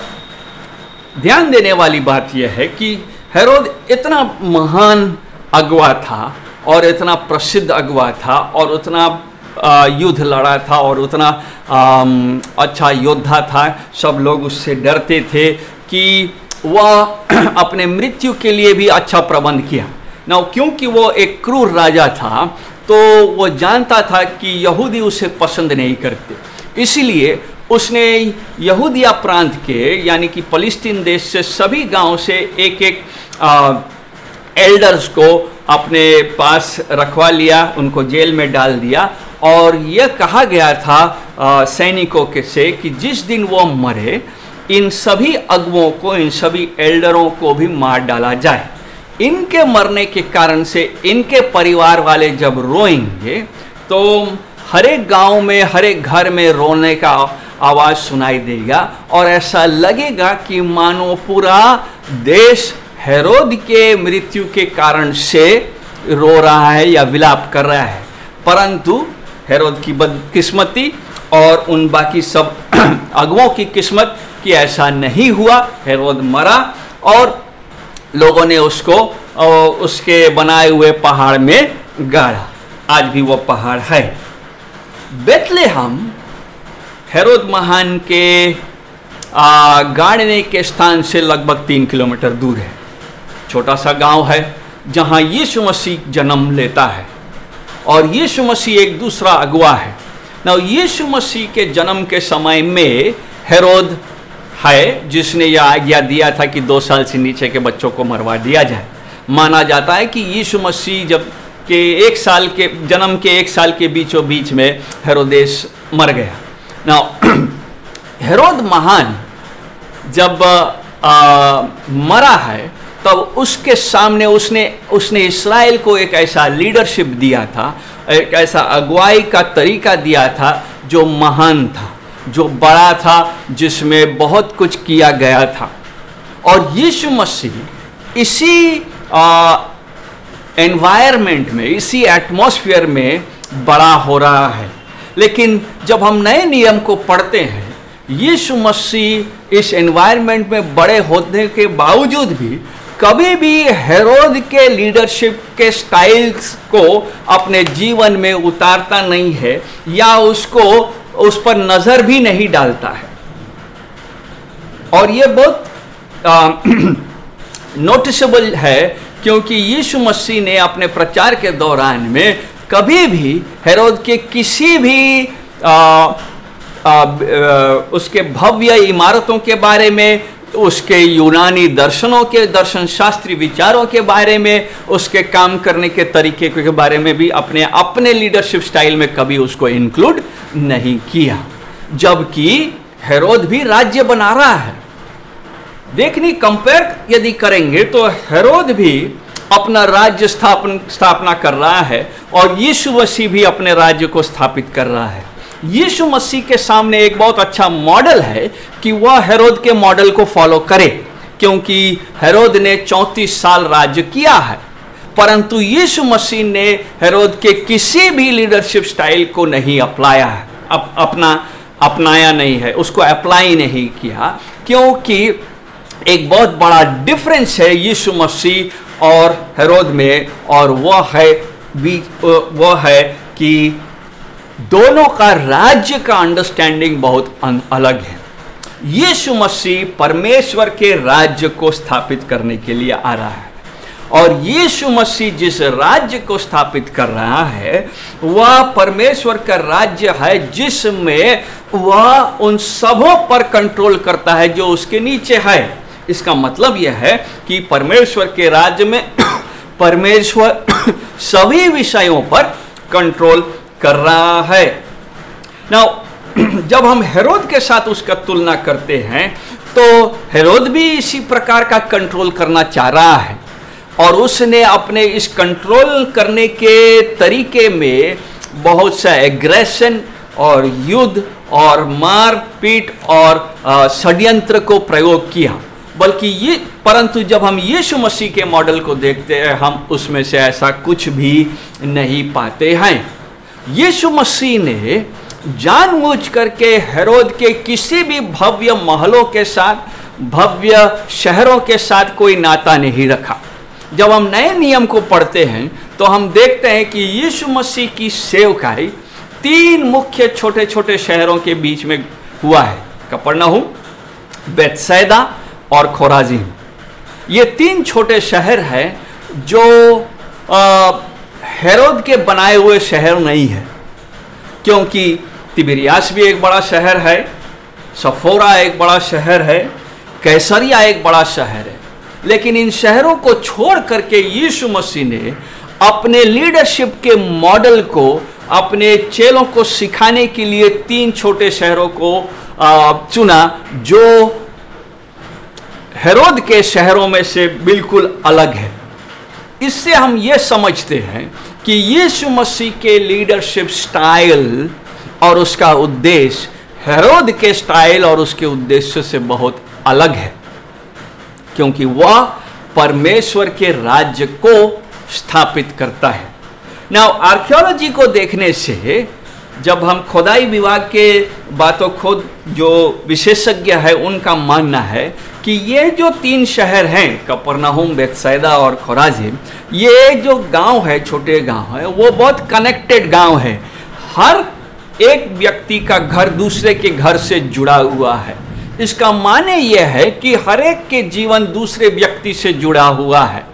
ध्यान देने वाली बात यह है कि हेरोद इतना महान अगुवा था और इतना प्रसिद्ध अगुवा था और उतना युद्ध लड़ा था और उतना अच्छा योद्धा था, सब लोग उससे डरते थे कि वह अपने मृत्यु के लिए भी अच्छा प्रबंध किया। ना क्योंकि वो एक क्रूर राजा था तो वो जानता था कि यहूदी उसे पसंद नहीं करते, इसीलिए उसने यहूदिया प्रांत के यानी कि फलस्तीन देश से सभी गांव से एक एल्डर्स को अपने पास रखवा लिया, उनको जेल में डाल दिया और यह कहा गया था सैनिकों के से कि जिस दिन वो मरे इन सभी अगुओं को, इन सभी एल्डरों को भी मार डाला जाए। इनके मरने के कारण से इनके परिवार वाले जब रोएंगे तो हर एक गांव में, हर एक घर में रोने का आवाज़ सुनाई देगा और ऐसा लगेगा कि मानो पूरा देश हेरोद के मृत्यु के कारण से रो रहा है या विलाप कर रहा है। परंतु हेरोद की बदकिस्मती और उन बाकी सब अगुओं की किस्मत कि ऐसा नहीं हुआ। हेरोद मरा और लोगों ने उसको उसके बनाए हुए पहाड़ में गाड़ा। आज भी वो पहाड़ है। बेथलेहम हेरोद महान के गाड़ने के स्थान से लगभग 3 किलोमीटर दूर है। छोटा सा गांव है जहां यीशु मसीह जन्म लेता है और यीशु मसीह एक दूसरा अगुआ है ना। यीशु मसीह के जन्म के समय में हेरोद है जिसने यह आज्ञा दिया था कि 2 साल से नीचे के बच्चों को मरवा दिया जाए। माना जाता है कि यीशु मसीह जब के 1 साल के जन्म के 1 साल के बीचों बीच में हेरोदेस मर गया ना। हेरोद महान जब मरा है तब उसके सामने उसने इस्राएल को एक ऐसा लीडरशिप दिया था, एक ऐसा अगुवाई का तरीका दिया था जो महान था, जो बड़ा था, जिसमें बहुत कुछ किया गया था। और यीशु मसीह इसी एनवायरनमेंट में, इसी एटमॉस्फेयर में बड़ा हो रहा है। लेकिन जब हम नए नियम को पढ़ते हैं, यीशु मसीह इस एनवायरनमेंट में बड़े होने के बावजूद भी कभी भी हेरोद के लीडरशिप के स्टाइल्स को अपने जीवन में उतारता नहीं है या उसको उस पर नजर भी नहीं डालता है। और ये बहुत नोटिसेबल है क्योंकि यीशु मसीह ने अपने प्रचार के दौरान में कभी भी हेरोद के किसी भी उसके भव्य इमारतों के बारे में, उसके यूनानी दर्शनों के, दर्शन शास्त्री विचारों के बारे में, उसके काम करने के तरीके के बारे में भी अपने लीडरशिप स्टाइल में कभी उसको इंक्लूड नहीं किया। जबकि हेरोद भी राज्य बना रहा है। देखनी कंपेयर यदि करेंगे तो हेरोद भी अपना राज्य स्थापना कर रहा है और यीशु मसीह भी अपने राज्य को स्थापित कर रहा है। यीशु मसीह के सामने एक बहुत अच्छा मॉडल है कि वह हेरोद के मॉडल को फॉलो करे, क्योंकि हेरोद ने 34 साल राज्य किया है, परंतु यीशु मसीह ने हेरोद के किसी भी लीडरशिप स्टाइल को नहीं अपनाया है, अपनाया नहीं है, उसको अप्लाई नहीं किया, क्योंकि एक बहुत बड़ा डिफरेंस है यीशु मसीह और हेरोद में, और वह है कि दोनों का राज्य का अंडरस्टैंडिंग बहुत अलग है। यीशु मसीह परमेश्वर के राज्य को स्थापित करने के लिए आ रहा है, और यीशु मसीह जिस राज्य को स्थापित कर रहा है वह परमेश्वर का राज्य है, जिसमें वह उन सबों पर कंट्रोल करता है जो उसके नीचे है। इसका मतलब यह है कि परमेश्वर के राज्य में परमेश्वर सभी विषयों पर कंट्रोल कर रहा है। नाउ जब हम हेरोद के साथ उसका तुलना करते हैं तो हेरोद भी इसी प्रकार का कंट्रोल करना चाह रहा है, और उसने अपने इस कंट्रोल करने के तरीके में बहुत सा एग्रेशन और युद्ध और मार पीट और षड्यंत्र को प्रयोग किया। परंतु जब हम यीशु मसीह के मॉडल को देखते हैं हम उसमें से ऐसा कुछ भी नहीं पाते हैं। यीशु मसीह ने जानबूझ करके हेरोद के किसी भी भव्य महलों के साथ, भव्य शहरों के साथ कोई नाता नहीं रखा। जब हम नए नियम को पढ़ते हैं तो हम देखते हैं कि यीशु मसीह की सेवकाई 3 मुख्य छोटे छोटे शहरों के बीच में हुआ है, कफरनहूम, बेतसैदा और खोराजीम। ये 3 छोटे शहर हैं जो हेरोद के बनाए हुए शहर नहीं है, क्योंकि तिबिरियास भी एक बड़ा शहर है, सफोरा एक बड़ा शहर है, कैसरिया एक बड़ा शहर है। लेकिन इन शहरों को छोड़ करके यीशु मसीह ने अपने लीडरशिप के मॉडल को अपने चेलों को सिखाने के लिए 3 छोटे शहरों को चुना जो हेरोद के शहरों में से बिल्कुल अलग है। इससे हम ये समझते हैं कि यीशु मसीह के लीडरशिप स्टाइल और उसका उद्देश्य हेरोद के स्टाइल और उसके उद्देश्य से बहुत अलग है, क्योंकि वह परमेश्वर के राज्य को स्थापित करता है। नाउ आर्कियोलॉजी को देखने से जब हम खुदाई विभाग के बातों खुद जो विशेषज्ञ है उनका मानना है कि ये जो 3 शहर हैं कफरनहूम, बेतसैदा और खुराजिम, ये जो गांव है, छोटे गांव है, वो बहुत कनेक्टेड गांव है। हर एक व्यक्ति का घर दूसरे के घर से जुड़ा हुआ है। इसका माने यह है कि हर एक के जीवन दूसरे व्यक्ति से जुड़ा हुआ है।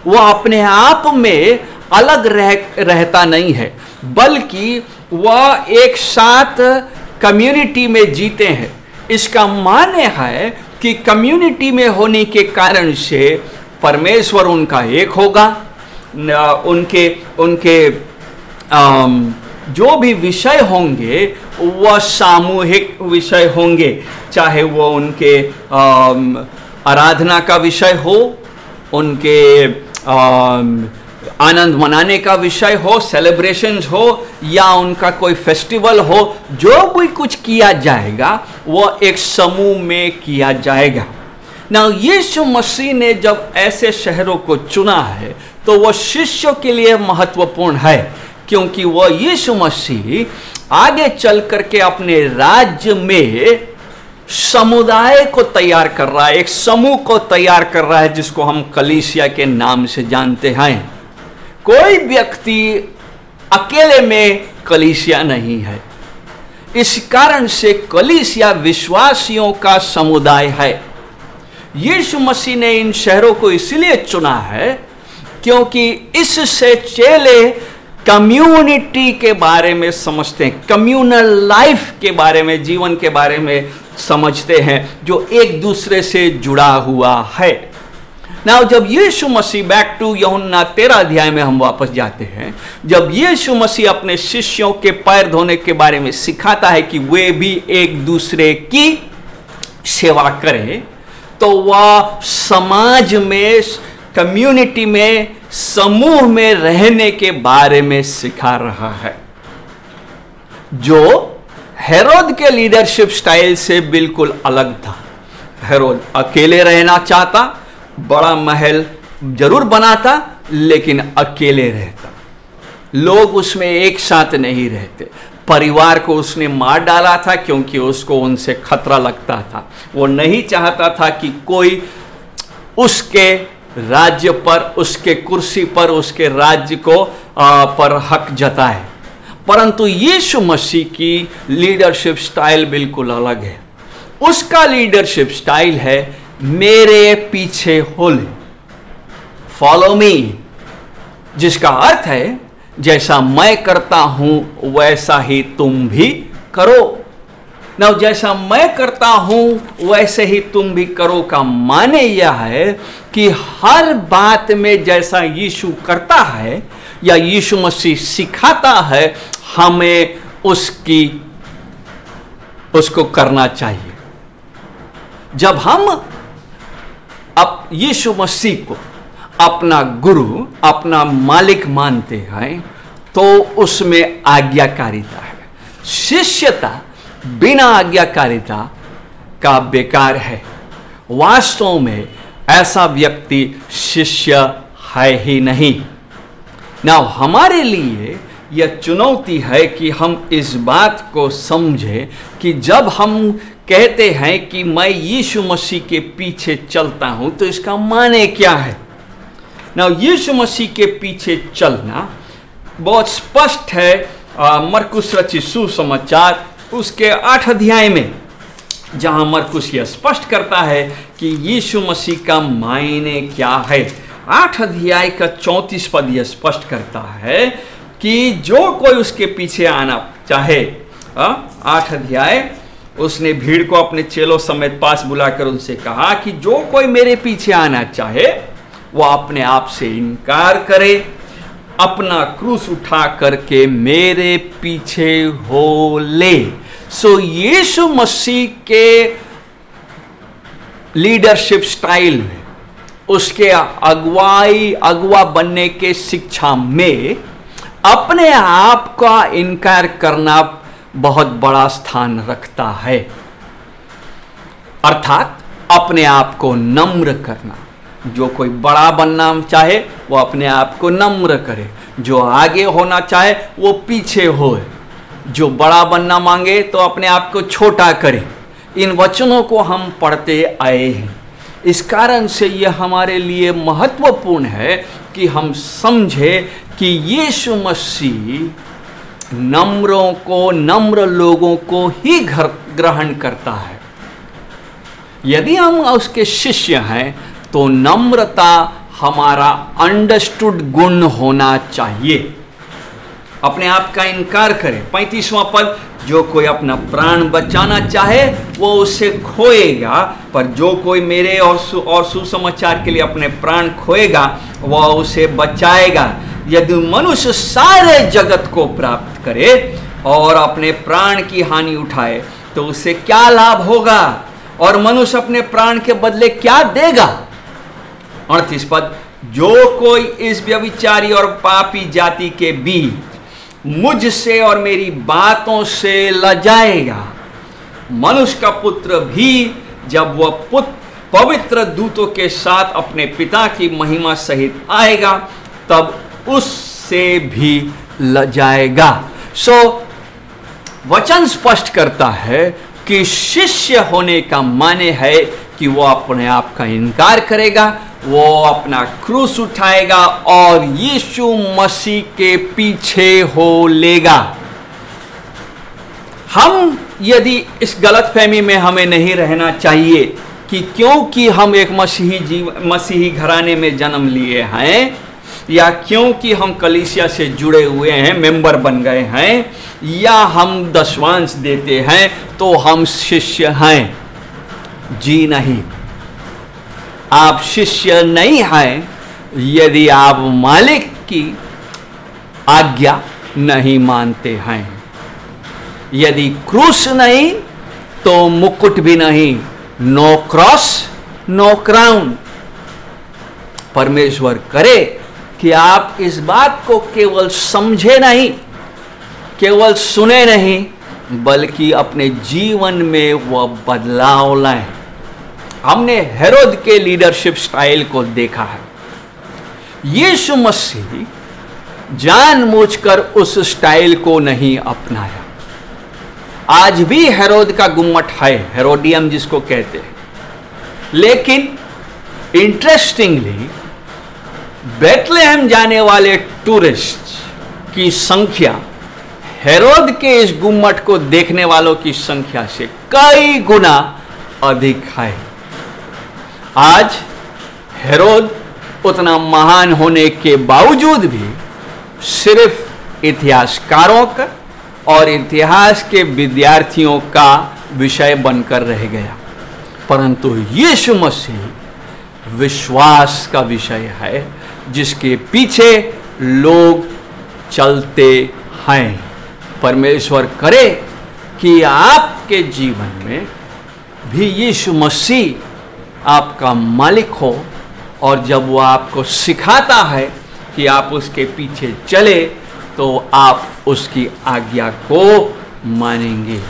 वह अपने आप में अलग रहता नहीं है, बल्कि वह एक साथ कम्युनिटी में जीते हैं। इसका माने है कि कम्युनिटी में होने के कारण से परमेश्वर उनका एक होगा। उनके जो भी विषय होंगे वह सामूहिक विषय होंगे, चाहे वो उनके आराधना का विषय हो, उनके आनंद मनाने का विषय हो, सेलिब्रेशंस हो, या उनका कोई फेस्टिवल हो। जो भी कुछ किया जाएगा वो एक समूह में किया जाएगा। ना यीशु मसीह ने जब ऐसे शहरों को चुना है तो वह शिष्यों के लिए महत्वपूर्ण है, क्योंकि वह यीशु मसीह आगे चल करके अपने राज्य में समुदाय को तैयार कर रहा है, एक समूह को तैयार कर रहा है जिसको हम कलीसिया के नाम से जानते हैं। कोई व्यक्ति अकेले में कलीसिया नहीं है। इस कारण से कलीसिया विश्वासियों का समुदाय है। यीशु मसीह ने इन शहरों को इसलिए चुना है क्योंकि इससे चेले कम्युनिटी के बारे में समझते हैं, कम्युनल लाइफ के बारे में, जीवन के बारे में समझते हैं जो एक दूसरे से जुड़ा हुआ है। नाउ जब यीशु मसीह, बैक टू यूहन्ना 13 अध्याय में हम वापस जाते हैं, जब यीशु मसीह अपने शिष्यों के पैर धोने के बारे में सिखाता है कि वे भी एक दूसरे की सेवा करें, तो वह समाज में, कम्युनिटी में, समूह में रहने के बारे में सिखा रहा है, जो हेरोद के लीडरशिप स्टाइल से बिल्कुल अलग था। हेरोद अकेले रहना चाहता, बड़ा महल जरूर बनाता, लेकिन अकेले रहता। लोग उसमें एक साथ नहीं रहते। परिवार को उसने मार डाला था क्योंकि उसको उनसे खतरा लगता था। वो नहीं चाहता था कि कोई उसके राज्य पर, उसके कुर्सी पर, उसके राज्य को पर हक जताए। परंतु यीशु मसीह की लीडरशिप स्टाइल बिल्कुल अलग है। उसका लीडरशिप स्टाइल है मेरे पीछे हो ले, फॉलो मी, जिसका अर्थ है जैसा मैं करता हूं वैसा ही तुम भी करो। ना जैसा मैं करता हूं वैसे ही तुम भी करो का माने यह है कि हर बात में जैसा यीशु करता है या यीशु मसीह सिखाता है, हमें उसको करना चाहिए। जब हम अब यीशु मसीह को अपना गुरु, अपना मालिक मानते हैं, तो उसमें आज्ञाकारिता है। शिष्यता बिना आज्ञाकारिता का बेकार है। वास्तव में ऐसा व्यक्ति शिष्य है ही नहीं। ना हमारे लिए यह चुनौती है कि हम इस बात को समझें कि जब हम कहते हैं कि मैं यीशु मसीह के पीछे चलता हूं, तो इसका माने क्या है। ना यीशु मसीह के पीछे चलना बहुत स्पष्ट है। मरकुस रचित सुसमाचार उसके 8 अध्याय में, जहां मरकुस यह स्पष्ट करता है कि यीशु मसीह का मायने क्या है। 8 अध्याय का 34 पद यह स्पष्ट करता है कि जो कोई उसके पीछे आना चाहे, 8 अध्याय, उसने भीड़ को अपने चेलों समेत पास बुलाकर उनसे कहा कि जो कोई मेरे पीछे आना चाहे वो अपने आप से इनकार करे, अपना क्रूस उठा करके मेरे पीछे हो ले। सो यीशु मसीह के लीडरशिप स्टाइल में, उसके अगुआ बनने के शिक्षा में अपने आप का इनकार करना बहुत बड़ा स्थान रखता है। अर्थात अपने आप को नम्र करना। जो कोई बड़ा बनना चाहे वो अपने आप को नम्र करे, जो आगे होना चाहे वो पीछे होए, जो बड़ा बनना मांगे तो अपने आप को छोटा करे। इन वचनों को हम पढ़ते आए हैं। इस कारण से यह हमारे लिए महत्वपूर्ण है कि हम समझे कि यीशु मसीह नम्र लोगों को ही ग्रहण करता है। यदि हम उसके शिष्य हैं तो नम्रता हमारा अंडरस्टूड गुण होना चाहिए। अपने आप का इनकार करें। 35वां पद, जो कोई अपना प्राण बचाना चाहे वो उसे खोएगा, पर जो कोई मेरे और सुसमाचार के लिए अपने प्राण खोएगा वह उसे बचाएगा। यदि मनुष्य सारे जगत को प्राप्त करे और अपने प्राण की हानि उठाए तो उसे क्या लाभ होगा, और मनुष्य अपने प्राण के बदले क्या देगा। 38 पद, जो कोई इस व्यभिचारी और पापी जाति के बीच मुझसे और मेरी बातों से लजाएगा, मनुष्य का पुत्र भी जब वह पवित्र दूतों के साथ अपने पिता की महिमा सहित आएगा तब उससे भी लजाएगा। सो वचन स्पष्ट करता है कि शिष्य होने का माने है कि वो अपने आप का इनकार करेगा, वो अपना क्रूस उठाएगा और यीशु मसीह के पीछे हो लेगा। हम यदि इस गलतफहमी में हमें नहीं रहना चाहिए कि क्योंकि हम एक मसीही घराने में जन्म लिए हैं, या क्योंकि हम कलीसिया से जुड़े हुए हैं, मेंबर बन गए हैं, या हम दशवांश देते हैं तो हम शिष्य हैं। जी नहीं, आप शिष्य नहीं हैं यदि आप मालिक की आज्ञा नहीं मानते हैं। यदि क्रूस नहीं तो मुकुट भी नहीं। No cross no crown. परमेश्वर करे कि आप इस बात को केवल समझे नहीं, केवल सुने नहीं, बल्कि अपने जीवन में वह बदलाव लाएं। हमने हेरोद के लीडरशिप स्टाइल को देखा है। यीशु मसीह जानबूझकर उस स्टाइल को नहीं अपनाया। आज भी हेरोद का गुम्मट है, हेरोडियम जिसको कहते हैं, लेकिन इंटरेस्टिंगली बेथलेहम जाने वाले टूरिस्ट की संख्या हेरोद के इस गुम्मट को देखने वालों की संख्या से कई गुना अधिक है। आज हेरोद उतना महान होने के बावजूद भी सिर्फ इतिहासकारों का और इतिहास के विद्यार्थियों का विषय बनकर रह गया, परंतु यीशु मसीह विश्वास का विषय है जिसके पीछे लोग चलते हैं। परमेश्वर करे कि आपके जीवन में भी यीशु मसीह आपका मालिक हो, और जब वो आपको सिखाता है कि आप उसके पीछे चले तो आप उसकी आज्ञा को मानेंगे।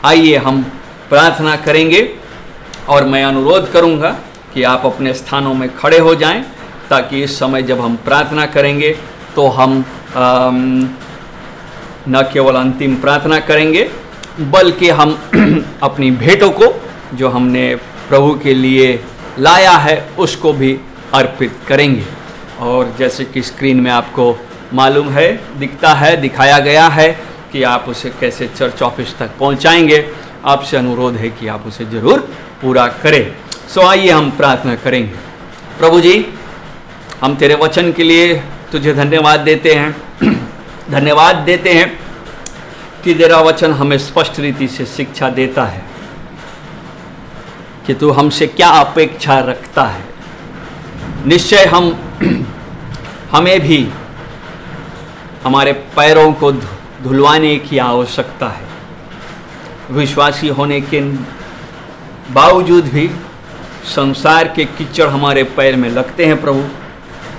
आइए हम प्रार्थना करेंगे, और मैं अनुरोध करूंगा कि आप अपने स्थानों में खड़े हो जाएं, ताकि इस समय जब हम प्रार्थना करेंगे तो हम न केवल अंतिम प्रार्थना करेंगे बल्कि हम अपनी भेंटों को जो हमने प्रभु के लिए लाया है उसको भी अर्पित करेंगे। और जैसे कि स्क्रीन में आपको मालूम है, दिखाया गया है कि आप उसे कैसे चर्च ऑफिस तक पहुंचाएंगे। आपसे अनुरोध है कि आप उसे ज़रूर पूरा करें। सो आइए हम प्रार्थना करेंगे। प्रभु जी, हम तेरे वचन के लिए तुझे धन्यवाद देते हैं। धन्यवाद देते हैं कि तेरा वचन हमें स्पष्ट रीति से शिक्षा देता है कि तू हमसे क्या अपेक्षा रखता है। निश्चय हमें भी हमारे पैरों को धुलवाने की आवश्यकता है। विश्वासी होने के बावजूद भी संसार के कीचड़ हमारे पैर में लगते हैं प्रभु,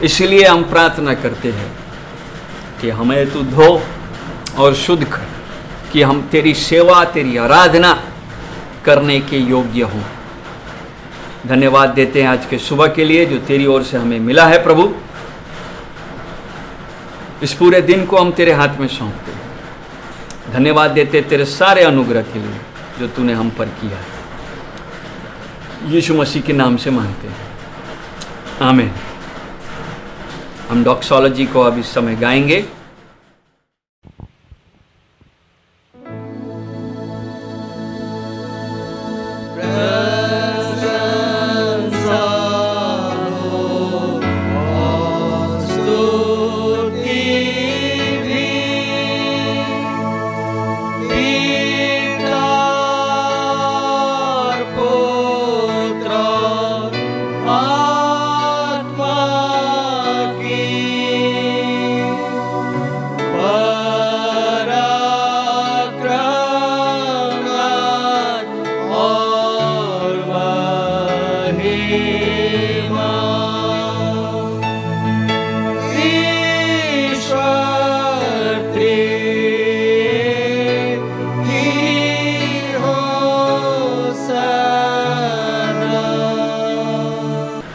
इसलिए हम प्रार्थना करते हैं कि हमें तू धो और शुद्ध कर, कि हम तेरी सेवा, तेरी आराधना करने के योग्य हों। धन्यवाद देते हैं आज के सुबह के लिए जो तेरी ओर से हमें मिला है प्रभु। इस पूरे दिन को हम तेरे हाथ में सौंपते हैं। धन्यवाद देते तेरे सारे अनुग्रह के लिए जो तूने हम पर किया है। यीशु मसीह के नाम से मांगते हैं, आमीन। हम डॉक्सोलॉजी को अब इस समय गाएंगे।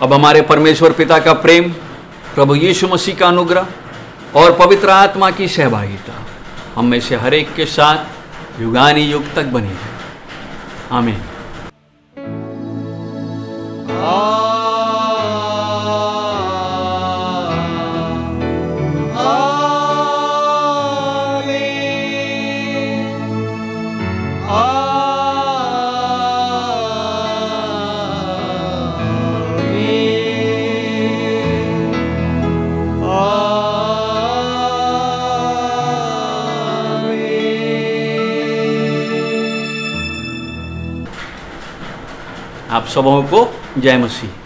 अब हमारे परमेश्वर पिता का प्रेम, प्रभु यीशु मसीह का अनुग्रह और पवित्र आत्मा की सहभागिता हम में से हर एक के साथ युगानुयुग तक बनी है। आमीन। आप सबों को जय मसीह।